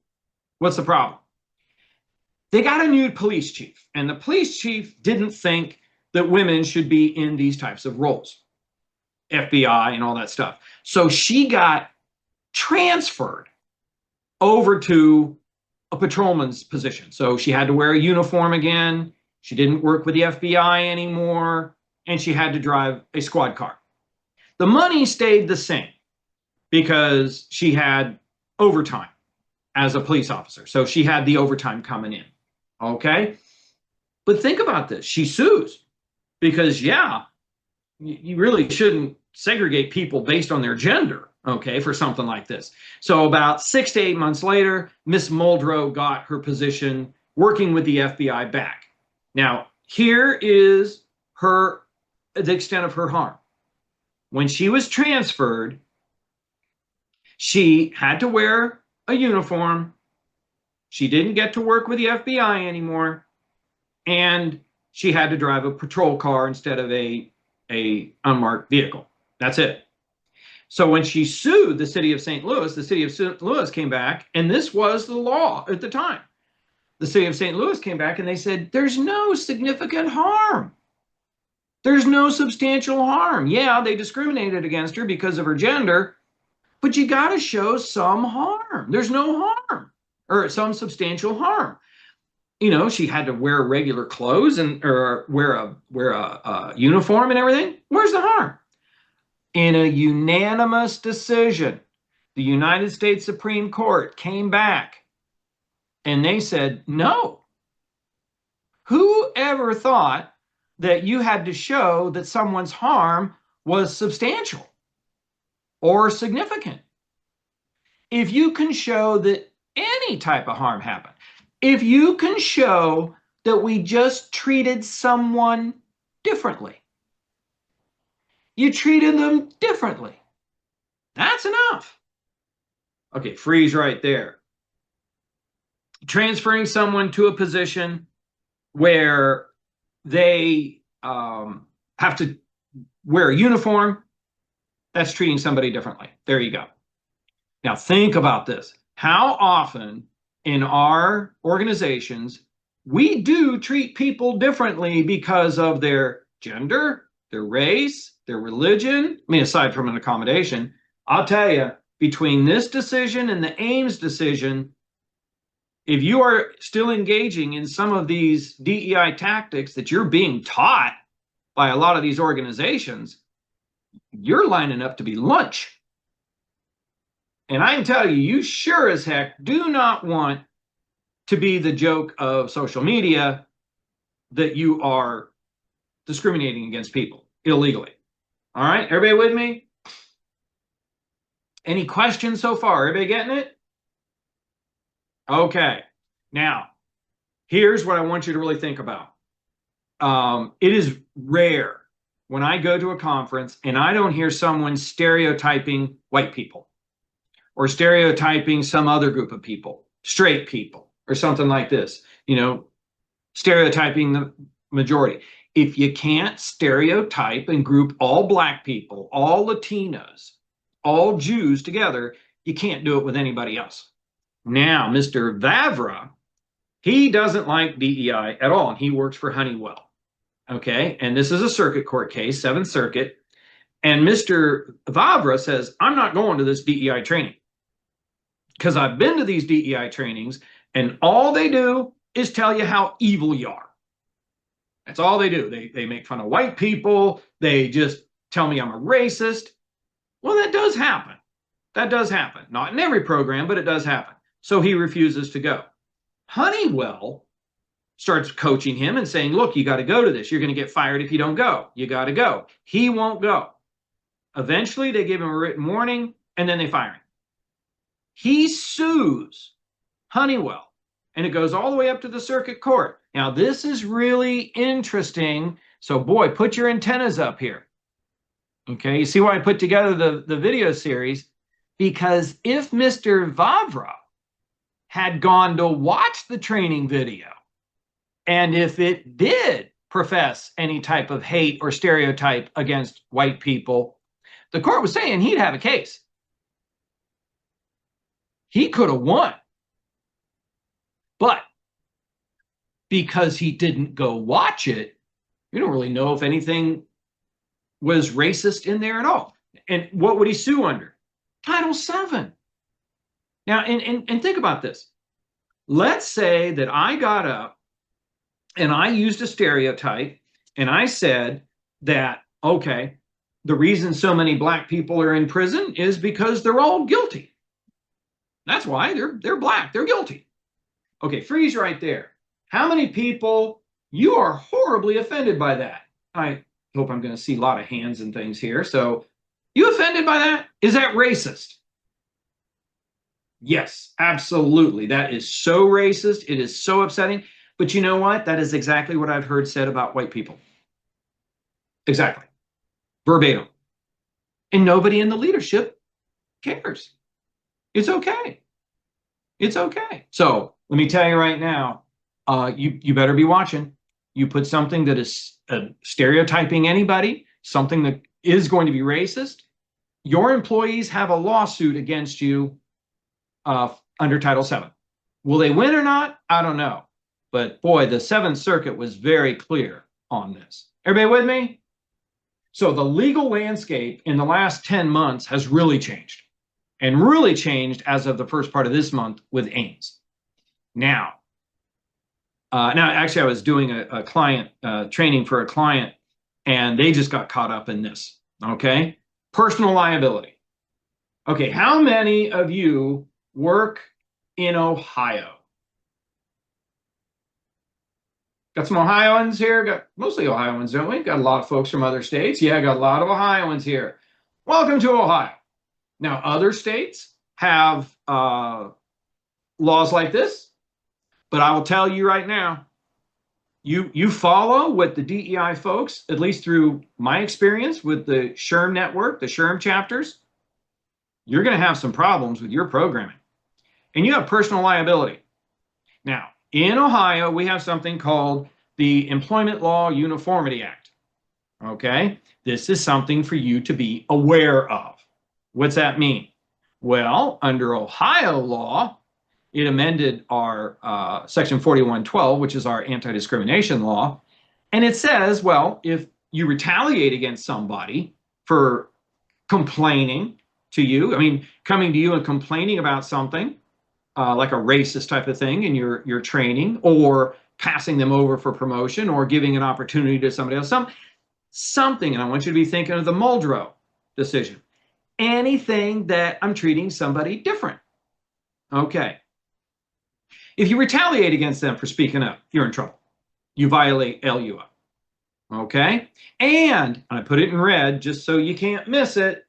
what's the problem? They got a new police chief, and the police chief didn't think that women should be in these types of roles, FBI and all that stuff. So she got transferred over to a patrolman's position. So she had to wear a uniform again. She didn't work with the FBI anymore, and she had to drive a squad car. The money stayed the same because she had overtime as a police officer. So she had the overtime coming in, okay? But think about this. She sues because, yeah, you really shouldn't segregate people based on their gender, okay, for something like this. So about 6 to 8 months later, Miss Muldrow got her position working with the FBI back. Now, here is the extent of her harm. When she was transferred, she had to wear a uniform. She didn't get to work with the FBI anymore, and she had to drive a patrol car instead of a unmarked vehicle. That's it. So when she sued the city of St. Louis, the city of St. Louis came back, and this was the law at the time. The city of St. Louis came back and they said, there's no significant harm. There's no substantial harm. Yeah, they discriminated against her because of her gender, but you got to show some harm. There's no harm, or some substantial harm. You know, she had to wear regular clothes and or wear a uniform and everything. Where's the harm? In a unanimous decision, the United States Supreme Court came back and they said, no. Who ever thought that you had to show that someone's harm was substantial or significant? If you can show that any type of harm happened, if you can show that we just treated someone differently, you treated them differently, that's enough. Okay, freeze right there. Transferring someone to a position where they have to wear a uniform, that's treating somebody differently. There you go. Now think about this. How often in our organizations we do treat people differently because of their gender, their race, their religion? I mean, aside from an accommodation, I'll tell you, between this decision and the Ames decision, if you are still engaging in some of these DEI tactics that you're being taught by a lot of these organizations, you're lining up to be lunch. And I can tell you, you sure as heck do not want to be the joke of social media that you are discriminating against people illegally. All right, everybody with me? Any questions so far? Everybody getting it? Okay, now, here's what I want you to really think about. It is rare when I go to a conference and I don't hear someone stereotyping white people or stereotyping some other group of people, straight people, or something like this, you know, stereotyping the majority. If you can't stereotype and group all black people, all Latinos, all Jews together, you can't do it with anybody else. Now, Mr. Vavra, He doesn't like DEI at all, and he works for Honeywell. Okay, and this is a circuit court case, Seventh Circuit. And Mr. Vavra says, I'm not going to this DEI training because I've been to these DEI trainings, and all they do is tell you how evil you are. That's all they do. They make fun of white people. They just tell me I'm a racist. Well, that does happen. That does happen. Not in every program, but it does happen. So he refuses to go. Honeywell starts coaching him and saying, look, you got to go to this. You're going to get fired if you don't go. You got to go. He won't go. Eventually, they give him a written warning, and then they fire him. He sues Honeywell, and it goes all the way up to the circuit court. Now, this is really interesting. So, boy, put your antennas up here. Okay, you see why I put together the video series? Because if Mr. Vavra had gone to watch the training video, and if it did profess any type of hate or stereotype against white people, the court was saying he'd have a case. He could have won. But because he didn't go watch it, you don't really know if anything was racist in there at all. And what would he sue under? Title VII. Now, and think about this. Let's say that I got up and I used a stereotype and I said that, okay, the reason so many black people are in prison is because they're all guilty. That's why they're black, they're guilty. Okay, freeze right there. How many people, you are horribly offended by that? I hope I'm going to see a lot of hands and things here. So, you offended by that? Is that racist? Yes, absolutely. That is so racist. It is so upsetting. But you know what? That is exactly what I've heard said about white people. Exactly. Verbatim. And nobody in the leadership cares. It's okay. It's okay. So let me tell you right now, you better be watching. You put something that is stereotyping anybody, something that is going to be racist, your employees have a lawsuit against you under Title VII. Will they win or not? I don't know. But boy, the Seventh Circuit was very clear on this. Everybody with me? So the legal landscape in the last 10 months has really changed, and really changed as of the first part of this month with Ames. Now actually I was doing a client training for a client, and they just got caught up in this. Okay, personal liability. Okay, how many of you work in Ohio? Got some Ohioans here. Got mostly Ohioans, don't we? Got a lot of folks from other states. Yeah, got a lot of Ohioans here. Welcome to Ohio. Now, other states have laws like this, but I will tell you right now, you follow what the DEI folks, at least through my experience with the SHRM network, the SHRM chapters, you're going to have some problems with your programming. And you have personal liability. Now, in Ohio, we have something called the Employment Law Uniformity Act. Okay, this is something for you to be aware of. What's that mean? Well, under Ohio law, it amended our Section 4112, which is our anti-discrimination law. And it says, well, if you retaliate against somebody for complaining to you, I mean, coming to you and complaining about something, like a racist type of thing in your training, or passing them over for promotion, or giving an opportunity to somebody else, something, and I want you to be thinking of the Muldrow decision. Anything that I'm treating somebody different. Okay. If you retaliate against them for speaking up, you're in trouble. You violate LUA. Okay? And I put it in red just so you can't miss it.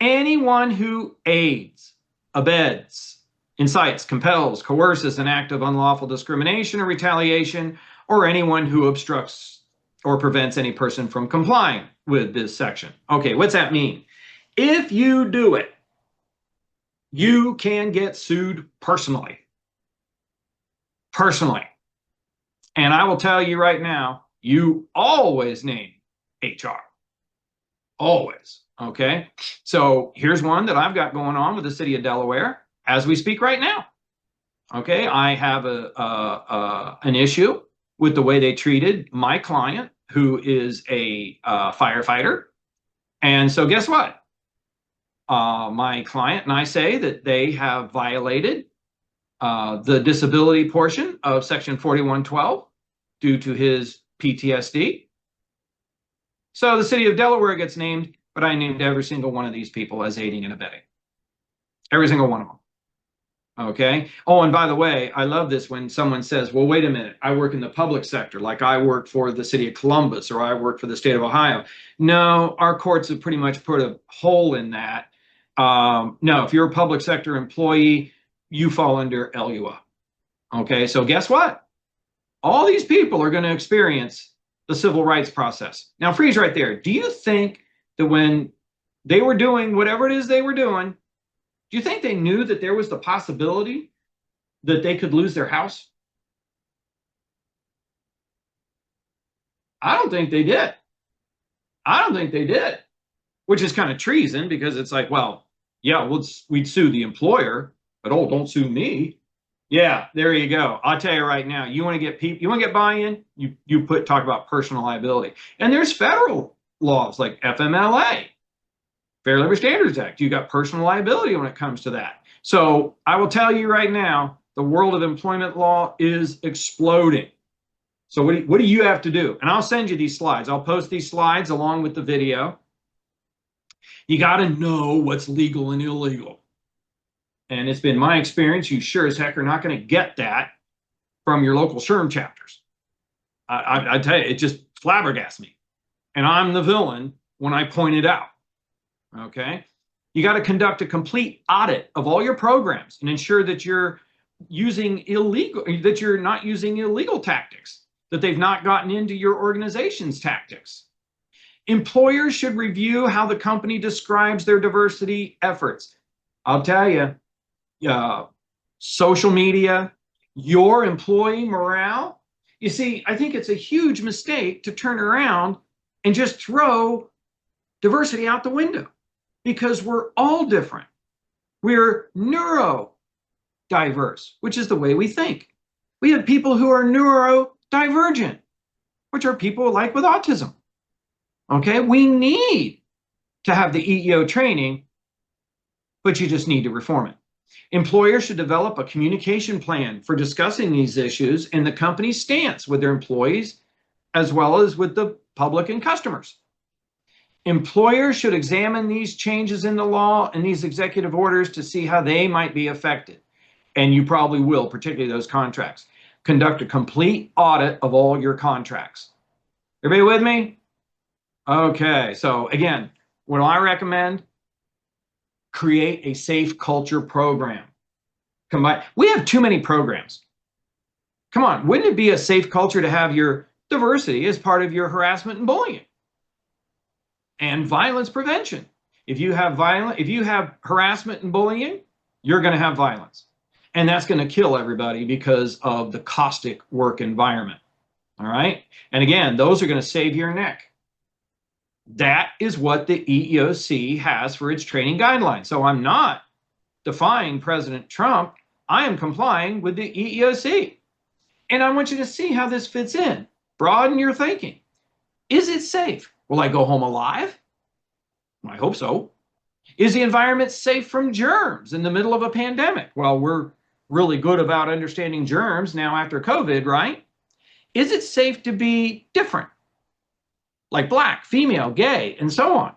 Anyone who aids, abets, incites, compels, coerces an act of unlawful discrimination or retaliation, or anyone who obstructs or prevents any person from complying with this section. Okay, what's that mean? If you do it, you can get sued personally. Personally. And I will tell you right now, you always name HR. Always. Okay? So here's one that I've got going on with the city of Delaware as we speak right now. Okay, I have an issue with the way they treated my client, who is a firefighter. And so, guess what? My client and I say that they have violated the disability portion of Section 4112 due to his PTSD. So the city of Delaware gets named, but I named every single one of these people as aiding and abetting. Every single one of them. Okay. Oh, and by the way, I love this when someone says, well, wait a minute, I work in the public sector, like I work for the city of Columbus or I work for the state of Ohio. No, our courts have pretty much put a hole in that. No, if you're a public sector employee, you fall under LUA. Okay. So guess what? All these people are going to experience the civil rights process. Now, freeze right there. Do you think that when they were doing whatever it is they were doing, do you think they knew that there was the possibility that they could lose their house? I don't think they did. I don't think they did, which is kind of treason because it's like, well, yeah, we'd sue the employer, but oh, don't sue me. Yeah, there you go. I'll tell you right now, you want to get people, you want to get buy-in, you talk about personal liability. And there's federal laws like FMLA, Fair Labor Standards Act. You got personal liability when it comes to that. So I will tell you right now, the world of employment law is exploding. So what do you have to do? And I'll send you these slides. I'll post these slides along with the video. You got to know what's legal and illegal. And it's been my experience, you sure as heck are not going to get that from your local SHRM chapters. I tell you, it just flabbergasts me. And I'm the villain when I point it out. Okay? You got to conduct a complete audit of all your programs and ensure that you're not using illegal tactics, that they've not gotten into your organization's tactics. Employers should review how the company describes their diversity efforts. I'll tell you, social media, your employee morale. You see, I think it's a huge mistake to turn around and just throw diversity out the window because we're all different. We're neurodiverse, which is the way we think. We have people who are neurodivergent, which are people like with autism. Okay, we need to have the EEO training, but you just need to reform it. Employers should develop a communication plan for discussing these issues and the company's stance with their employees, as well as with the public and customers. Employers should examine these changes in the law and these executive orders to see how they might be affected. And you probably will, particularly those contracts. Conduct a complete audit of all your contracts. Everybody with me? Okay, so again, what do I recommend? Create a safe culture program. We have too many programs. Come on, wouldn't it be a safe culture to have your diversity as part of your harassment and bullying and violence prevention? If you have harassment and bullying, you're going to have violence, and that's going to kill everybody because of the caustic work environment. All right, and again, those are going to save your neck. That is what the EEOC has for its training guidelines. So I'm not defying President Trump. I am complying with the EEOC. And I want you to see how this fits in. Broaden your thinking. Is it safe? Will I go home alive? I hope so. Is the environment safe from germs in the middle of a pandemic? Well, we're really good about understanding germs now after COVID, right? Is it safe to be different? Like black, female, gay, and so on.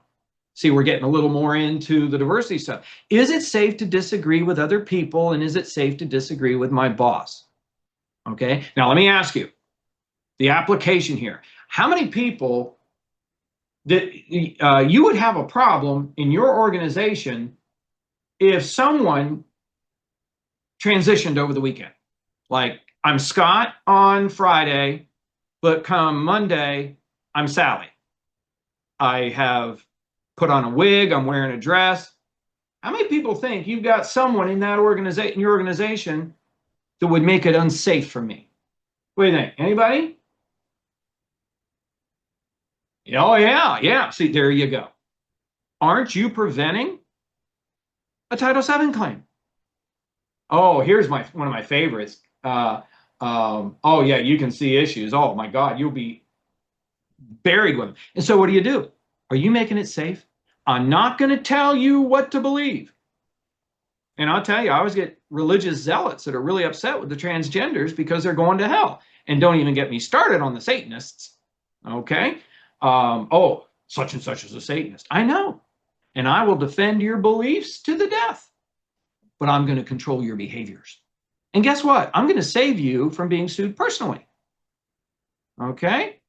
See, we're getting a little more into the diversity stuff. Is it safe to disagree with other people, and is it safe to disagree with my boss? Okay, now let me ask you, the application here. How many people that you would have a problem in your organization if someone transitioned over the weekend? Like, I'm Scott on Friday, but come Monday, I'm Sally. I have put on a wig, I'm wearing a dress. How many people think you've got someone in that organization, in your organization, that would make it unsafe for me? What do you think? Anybody? Oh, yeah. See, there you go. Aren't you preventing a Title VII claim? Oh, here's one of my favorites. Oh yeah, you can see issues. Oh my God, you'll be buried with them. And so what do? Are you making it safe? I'm not going to tell you what to believe. And I'll tell you, I always get religious zealots that are really upset with the transgenders because they're going to hell. And don't even get me started on the Satanists. Okay? Oh, such and such is a Satanist. I know. And I will defend your beliefs to the death. But I'm going to control your behaviors. And guess what? I'm going to save you from being sued personally. Okay?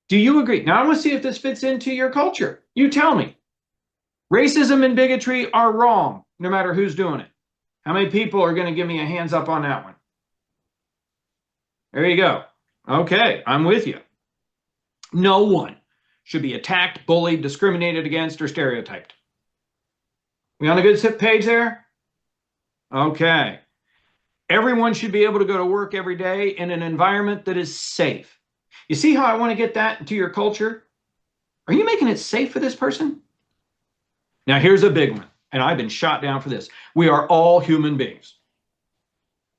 Do you agree? Now I want to see if this fits into your culture. You tell me. Racism and bigotry are wrong, no matter who's doing it. How many people are going to give me a hands up on that one? There you go. Okay, I'm with you. No one should be attacked, bullied, discriminated against, or stereotyped. We on a good page there? Okay. Everyone should be able to go to work every day in an environment that is safe. You see how I want to get that into your culture? Are you making it safe for this person? Now, here's a big one, and I've been shot down for this. We are all human beings.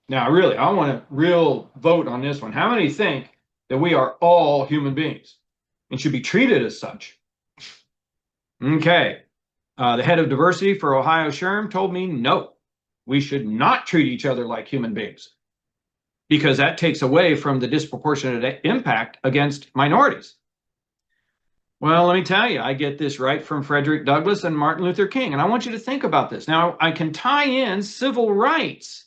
Now, really, I want a real vote on this one. How many think that we are all human beings and should be treated as such? Okay. The head of diversity for Ohio SHRM told me, no, we should not treat each other like human beings because that takes away from the disproportionate impact against minorities. Well, let me tell you, I get this right from Frederick Douglass and Martin Luther King, and I want you to think about this. Now, I can tie in civil rights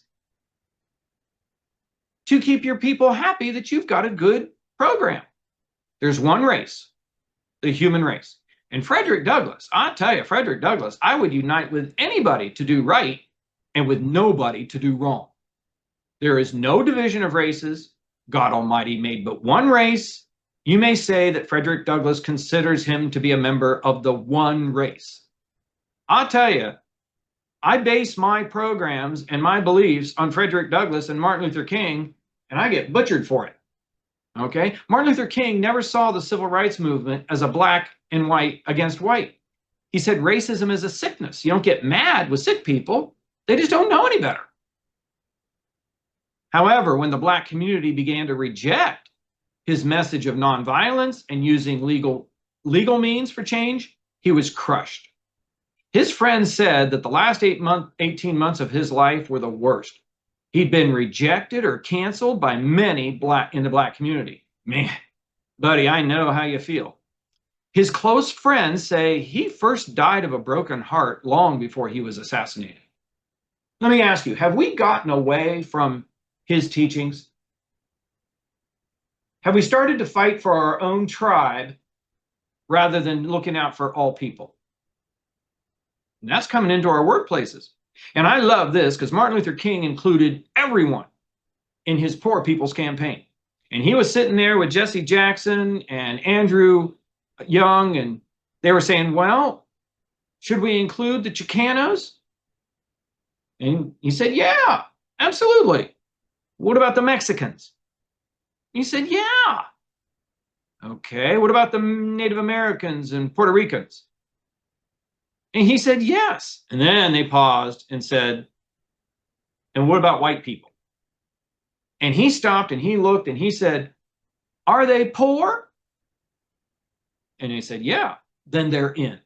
to keep your people happy that you've got a good program. There's one race, the human race. And Frederick Douglass, I tell you, Frederick Douglass, I would unite with anybody to do right and with nobody to do wrong. There is no division of races. God Almighty made but one race. You may say that Frederick Douglass considers him to be a member of the one race. I'll tell you, I base my programs and my beliefs on Frederick Douglass and Martin Luther King, and I get butchered for it. Okay? Martin Luther King never saw the civil rights movement as a black and white against white. He said racism is a sickness. You don't get mad with sick people. They just don't know any better. However, when the black community began to reject his message of nonviolence and using legal means for change, he was crushed. His friends said that the last 18 months of his life were the worst. He'd been rejected or canceled by many in the black community. Man, buddy, I know how you feel. His close friends say he first died of a broken heart long before he was assassinated. Let me ask you, have we gotten away from his teachings? Have we started to fight for our own tribe rather than looking out for all people? And that's coming into our workplaces. And I love this because Martin Luther King included everyone in his Poor People's Campaign. And he was sitting there with Jesse Jackson and Andrew Young, and they were saying, well, should we include the Chicanos? And he said, yeah, absolutely. What about the Mexicans? He said, yeah. Okay, what about the Native Americans and Puerto Ricans? And he said, yes. And then they paused and said, and what about white people? And he stopped and he looked and he said, are they poor? And they said, yeah, then they're in.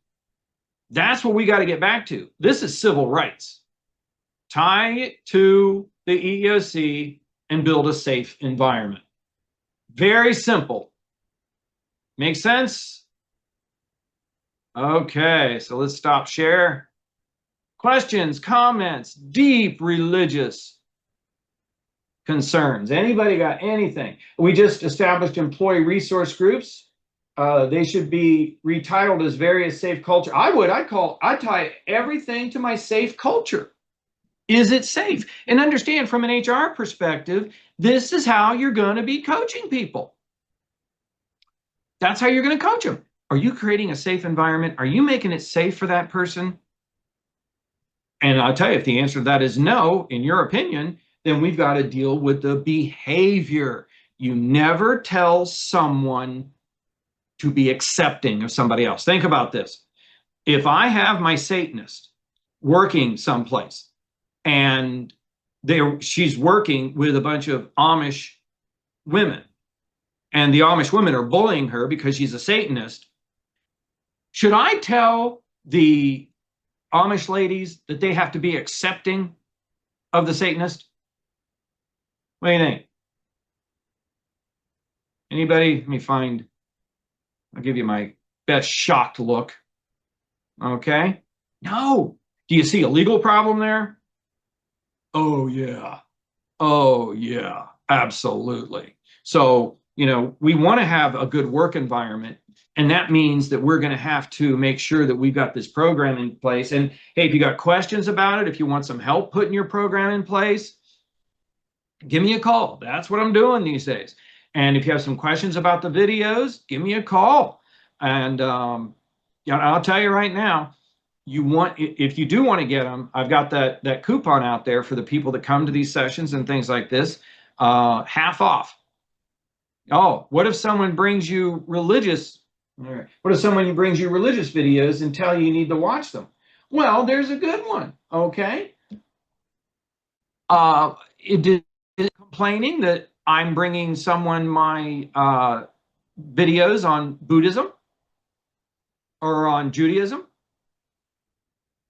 That's what we got to get back to. This is civil rights. Tie it to the EEOC and build a safe environment. Very simple. Make sense? Okay, so let's stop share. Questions, comments, deep religious concerns. Anybody got anything? We just established employee resource groups. They should be retitled as various safe culture. I'd tie everything to my safe culture. Is it safe? And understand from an HR perspective, this is how you're going to be coaching people. That's how you're going to coach them. Are you creating a safe environment? Are you making it safe for that person? And I'll tell you, if the answer to that is no, in your opinion, then we've got to deal with the behavior. You never tell someone to be accepting of somebody else. Think about this. If I have my Satanist working someplace and she's working with a bunch of Amish women, and the Amish women are bullying her because she's a Satanist. Should I tell the Amish ladies that they have to be accepting of the Satanist? What do you think? Anybody? Let me find, I'll give you my best shocked look. Okay. No. Do you see a legal problem there? Oh, yeah. Oh, yeah. Absolutely. So, we want to have a good work environment. And that means that we're going to have to make sure that we've got this program in place. And hey, if you got questions about it, if you want some help putting your program in place, give me a call. That's what I'm doing these days. And if you have some questions about the videos, give me a call. And I'll tell you right now, if you do want to get them, I've got that coupon out there for the people that come to these sessions and things like this, half off. Oh, what if someone brings you religious? What if someone brings you religious videos and tell you need to watch them? Well, there's a good one. Okay. It is complaining that I'm bringing someone my videos on Buddhism or on Judaism.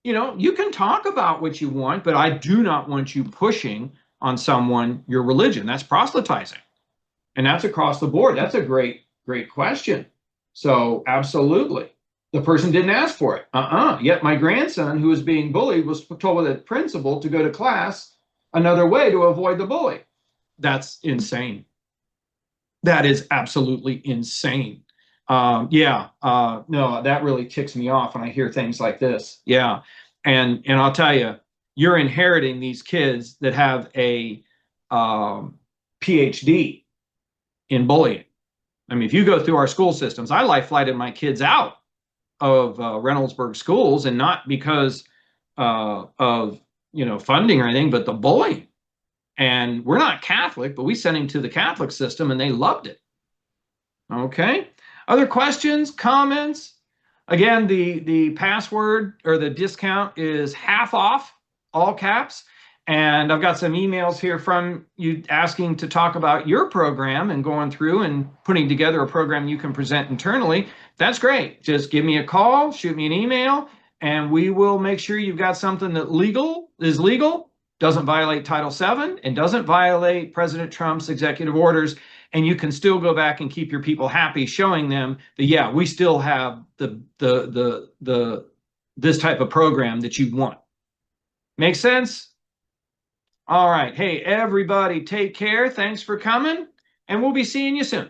You can talk about what you want, but I do not want you pushing on someone your religion. That's proselytizing. And that's across the board. That's a great, great question. So absolutely. The person didn't ask for it. Yet my grandson, who was being bullied, was told by the principal to go to class another way to avoid the bully. That's insane. That is absolutely insane. No, that really ticks me off when I hear things like this. Yeah. And I'll tell you, you're inheriting these kids that have a PhD in bullying. I mean, if you go through our school systems, I life flighted my kids out of Reynoldsburg schools, and not because of funding or anything, but the bullying. And we're not Catholic, but we sent him to the Catholic system and they loved it. Okay. Other questions, comments? Again, the password or the discount is half off, all caps. And I've got some emails here from you asking to talk about your program and going through and putting together a program you can present internally. That's great. Just give me a call, shoot me an email, and we will make sure you've got something that is legal, doesn't violate Title VII, and doesn't violate President Trump's executive orders. And you can still go back and keep your people happy, showing them that, yeah, we still have this type of program that you want. Make sense? All right. Hey, everybody, take care. Thanks for coming, and we'll be seeing you soon.